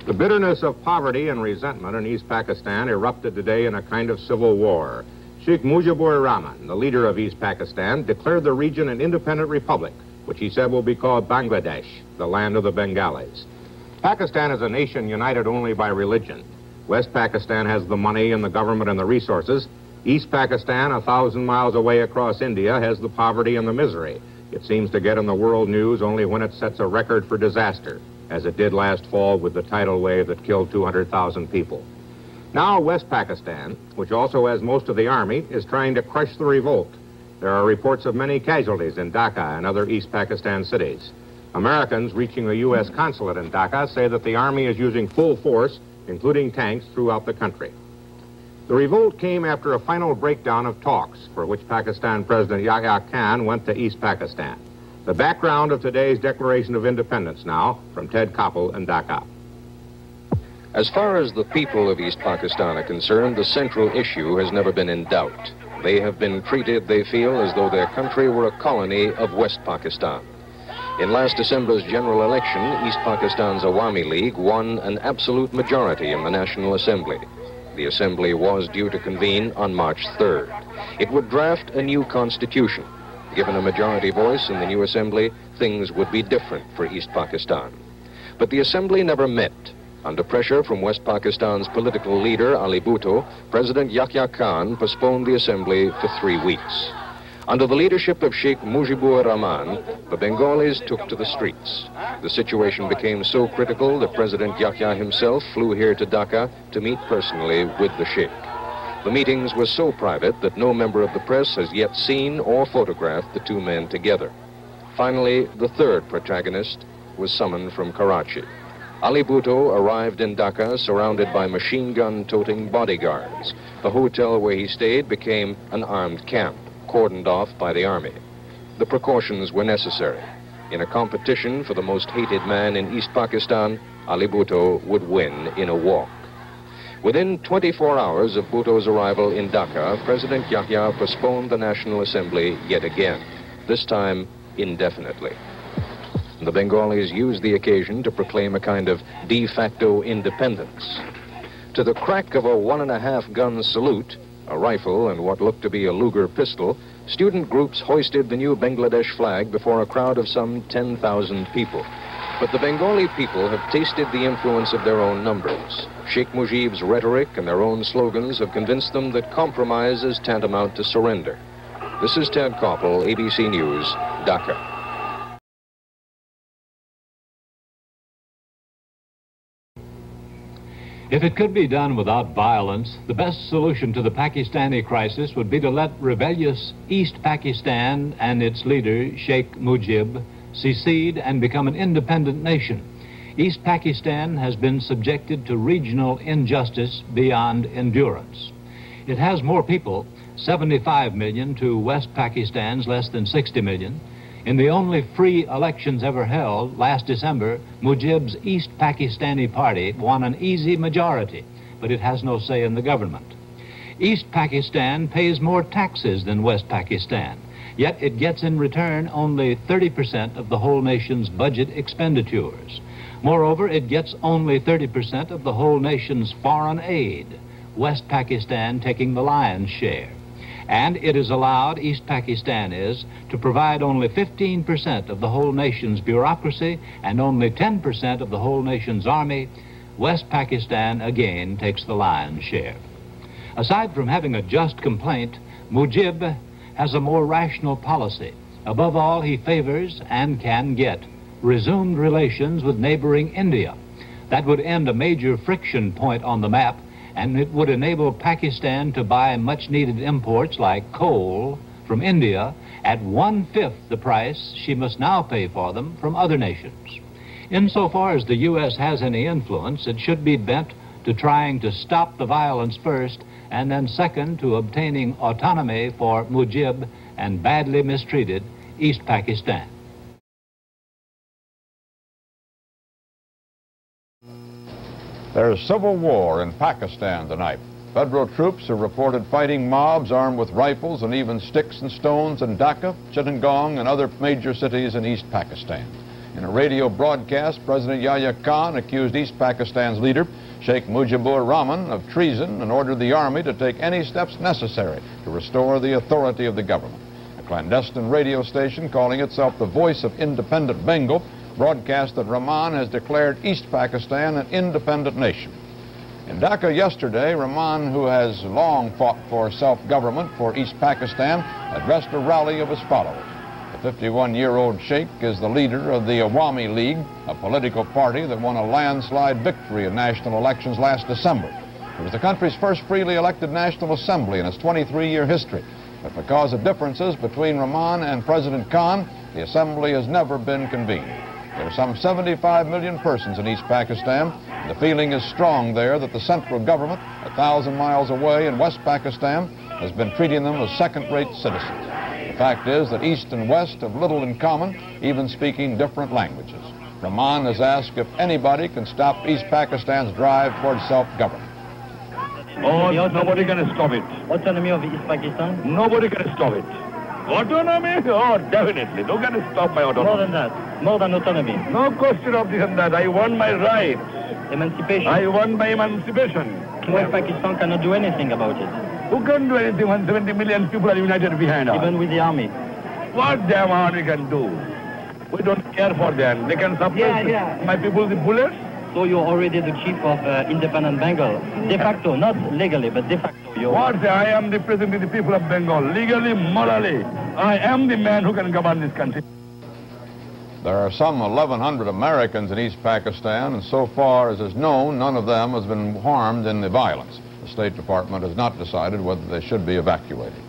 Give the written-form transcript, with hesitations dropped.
The bitterness of poverty and resentment in East Pakistan erupted today in a kind of civil war. Sheikh Mujibur Rahman, the leader of East Pakistan, declared the region an independent republic, which he said will be called Bangladesh, the land of the Bengalis. Pakistan is a nation united only by religion. West Pakistan has the money and the government and the resources. East Pakistan, 1,000 miles away across India, has the poverty and the misery. It seems to get in the world news only when it sets a record for disaster, as it did last fall with the tidal wave that killed 200,000 people. Now West Pakistan, which also has most of the army, is trying to crush the revolt. There are reports of many casualties in Dhaka and other East Pakistan cities. Americans reaching the U.S. consulate in Dhaka say that the army is using full force, including tanks, throughout the country. The revolt came after a final breakdown of talks for which Pakistan President Yahya Khan went to East Pakistan. The background of today's Declaration of Independence now, from Ted Koppel in Dhaka. As far as the people of East Pakistan are concerned, the central issue has never been in doubt. They have been treated, they feel, as though their country were a colony of West Pakistan. In last December's general election, East Pakistan's Awami League won an absolute majority in the National Assembly. The Assembly was due to convene on March 3rd. It would draft a new constitution. Given a majority voice in the new Assembly, things would be different for East Pakistan. But the Assembly never met. Under pressure from West Pakistan's political leader, Ali Bhutto, President Yahya Khan postponed the Assembly for 3 weeks. Under the leadership of Sheikh Mujibur Rahman, the Bengalis took to the streets. The situation became so critical that President Yahya himself flew here to Dhaka to meet personally with the Sheikh. The meetings were so private that no member of the press has yet seen or photographed the two men together. Finally, the third protagonist was summoned from Karachi. Ali Bhutto arrived in Dhaka surrounded by machine gun-toting bodyguards. The hotel where he stayed became an armed camp, cordoned off by the army. The precautions were necessary. In a competition for the most hated man in East Pakistan, Ali Bhutto would win in a walk. Within 24 hours of Bhutto's arrival in Dhaka, President Yahya postponed the National Assembly yet again, this time indefinitely. The Bengalis used the occasion to proclaim a kind of de facto independence. To the crack of a 1.5-gun salute, a rifle and what looked to be a Luger pistol, student groups hoisted the new Bangladesh flag before a crowd of some 10,000 people. But the Bengali people have tasted the influence of their own numbers. Sheikh Mujib's rhetoric and their own slogans have convinced them that compromise is tantamount to surrender. This is Ted Koppel, ABC News, Dhaka. If it could be done without violence, the best solution to the Pakistani crisis would be to let rebellious East Pakistan and its leader, Sheikh Mujib, secede and become an independent nation. East Pakistan has been subjected to regional injustice beyond endurance. It has more people, 75 million to West Pakistan's less than 60 million. In the only free elections ever held, last December, Mujib's East Pakistani party won an easy majority, but it has no say in the government. East Pakistan pays more taxes than West Pakistan, yet it gets in return only 30% of the whole nation's budget expenditures. Moreover, it gets only 30% of the whole nation's foreign aid, West Pakistan taking the lion's share. And it is allowed, East Pakistan is, to provide only 15% of the whole nation's bureaucracy and only 10% of the whole nation's army. West Pakistan again takes the lion's share. Aside from having a just complaint, Mujib has a more rational policy. Above all, he favors, and can get, resumed relations with neighboring India. That would end a major friction point on the map, and it would enable Pakistan to buy much-needed imports like coal from India at 1/5 the price she must now pay for them from other nations. Insofar as the U.S. has any influence, it should be bent to trying to stop the violence first, and then second to obtaining autonomy for Mujib and badly mistreated East Pakistan. There's civil war in Pakistan tonight. Federal troops are reported fighting mobs armed with rifles and even sticks and stones in Dhaka, Chittagong, and other major cities in East Pakistan. In a radio broadcast, President Yahya Khan accused East Pakistan's leader, Sheikh Mujibur Rahman, of treason and ordered the army to take any steps necessary to restore the authority of the government. A clandestine radio station calling itself the Voice of Independent Bengal broadcast that Rahman has declared East Pakistan an independent nation. In Dhaka yesterday, Rahman, who has long fought for self-government for East Pakistan, addressed a rally of his followers. The 51-year-old Sheikh is the leader of the Awami League, a political party that won a landslide victory in national elections last December. It was the country's first freely elected National Assembly in its 23-year history. But because of differences between Rahman and President Khan, the Assembly has never been convened. There are some 75 million persons in East Pakistan. The feeling is strong there that the central government, 1,000 miles away in West Pakistan, has been treating them as second-rate citizens. The fact is that East and West have little in common, even speaking different languages. Rahman has asked if anybody can stop East Pakistan's drive towards self-government. Oh, nobody can stop it. Autonomy of East Pakistan? Nobody can stop it. Autonomy? Oh, definitely. No one can stop my autonomy. More than that. More than autonomy. No question of this and that. I want my rights. Emancipation. I want my emancipation. West Pakistan cannot do anything about it. Who can do anything when 70 million people are united behind us? Even with the army. What damn army can do? We don't care for them. They can suppress my people with bullets. So you're already the chief of independent Bengal. De facto, not legally, but de facto. What? I am the president of the people of Bengal. Legally, morally, I am the man who can govern this country. There are some 1,100 Americans in East Pakistan, and so far as is known, none of them has been harmed in the violence. The State Department has not decided whether they should be evacuated.